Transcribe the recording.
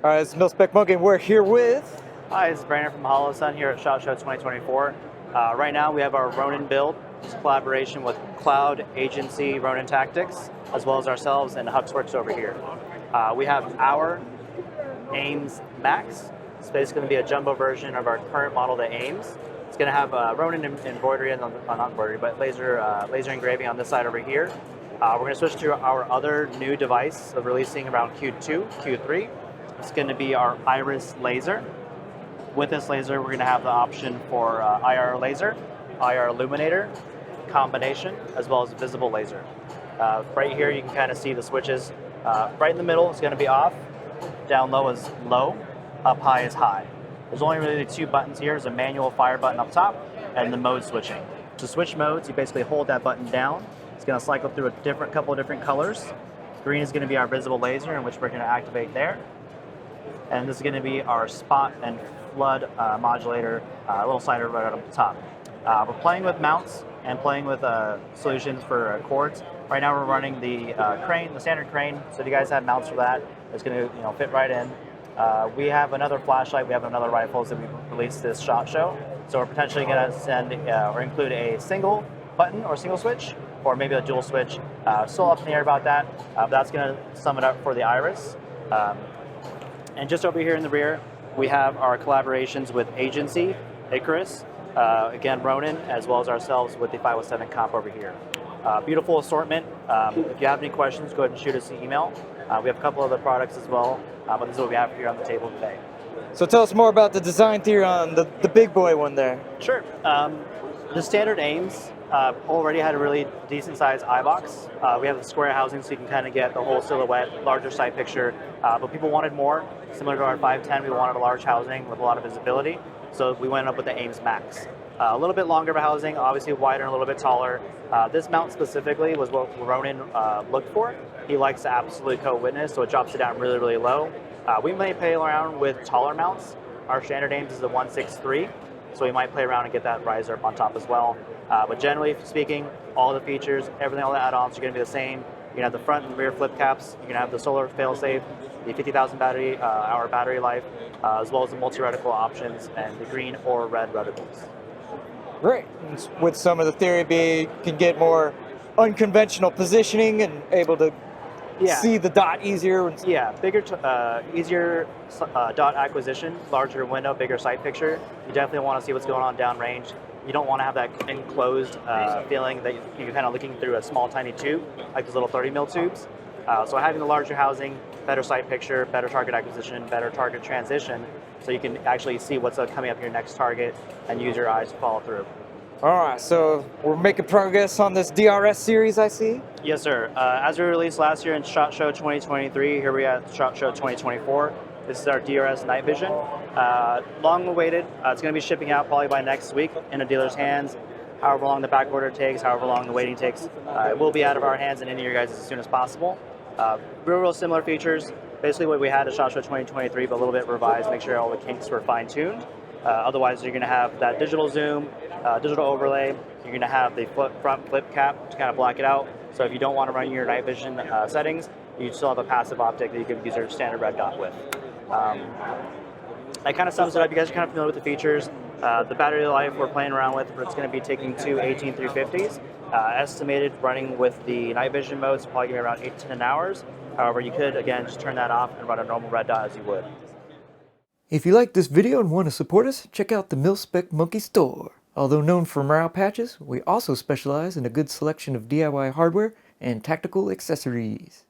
Alright, it's MIL-SPEC Monkey, and we're here with... Hi, it's Brandon from Holosun here at ShotShow 2024. Right now we have our Ronin build. It's a collaboration with Cloud Agency Ronin Tactics, as well as ourselves and HuxWorks over here. We have our AEMS Max. It's basically going to be a jumbo version of our current model, the AEMS. It's going to have Ronin embroidery, not embroidery, but laser engraving on this side over here. We're going to switch to our other new device of releasing around Q2, Q3. It's going to be our Iris laser. With this laser, we're going to have the option for IR laser, IR illuminator, combination, as well as visible laser. Right here, you can kind of see the switches. Right in the middle is going to be off, down low is low, up high is high. There's only really two buttons here. There's a manual fire button up top and the mode switching. To switch modes, you basically hold that button down. It's going to cycle through a couple of different colors. Green is going to be our visible laser, in which we're going to activate there. And this is going to be our spot and flood modulator, a little slider right on the top. We're playing with mounts and playing with solutions for cords. Right now we're running the crane, the standard crane. So if you guys have mounts for that, it's going to fit right in. We have another flashlight. We have another rifles that we released this ShotShow. So we're potentially going to send or include a single button or single switch, or maybe a dual switch. Still up in the air about that. But that's going to sum it up for the Iris. And just over here in the rear, we have our collaborations with Agency, Icarus, again Ronin, as well as ourselves with the 507 comp over here. Beautiful assortment. If you have any questions, go ahead and shoot us an email. We have a couple other products as well, but this is what we have here on the table today. So tell us more about the design theory on the big boy one there. Sure. The standard AEMS already had a really decent sized eye box. We have the square housing so you can kind of get the whole silhouette, larger sight picture, but people wanted more. Similar to our 510, we wanted a large housing with a lot of visibility, so we went up with the AEMS Max. A little bit longer of a housing, obviously wider and a little bit taller. This mount specifically was what Ronin looked for. He likes the absolute co-witness, so it drops it down really, really low. We may play around with taller mounts. Our standard AEMS is the 163, so we might play around and get that riser up on top as well. But generally speaking, all the features, everything, all the add-ons are going to be the same. You're going to have the front and rear flip caps. You're going to have the solar fail-safe, the 50,000 hour battery life, as well as the multi-reticle options and the green or red reticles. Great. And with some of the theory, you can get more unconventional positioning and able to see the dot easier. Yeah, bigger, easier dot acquisition, larger window, bigger sight picture. You definitely want to see what's going on downrange. You don't want to have that enclosed feeling that you're kind of looking through a small, tiny tube, like those little 30 mil tubes. So having the larger housing, better sight picture, better target acquisition, better target transition, so you can actually see what's coming up your next target and use your eyes to follow through. All right, so we're making progress on this DRS series, I see? Yes, sir. As we released last year in ShotShow 2023, here we are at ShotShow 2024. This is our DRS night vision. Long awaited. It's going to be shipping out probably by next week in a dealer's hands. However long the back order takes, however long the waiting takes, it will be out of our hands and into your guys as soon as possible. Real similar features. Basically what we had at ShotShow 2023, but a little bit revised, make sure all the kinks were fine-tuned. Otherwise, you're going to have that digital zoom, digital overlay. You're going to have the front flip cap to kind of black it out. So if you don't want to run your night vision settings, you still have a passive optic that you can use your standard red dot with. That kind of sums it up. You guys are kind of familiar with the features. The battery life we're playing around with, it's going to be taking two 18350s. Estimated running with the night vision mode is probably going to be around 8 to 10 hours. However, you could, again, just turn that off and run a normal red dot as you would. If you like this video and want to support us, check out the MIL-SPEC Monkey store. Although known for morale patches, we also specialize in a good selection of DIY hardware and tactical accessories.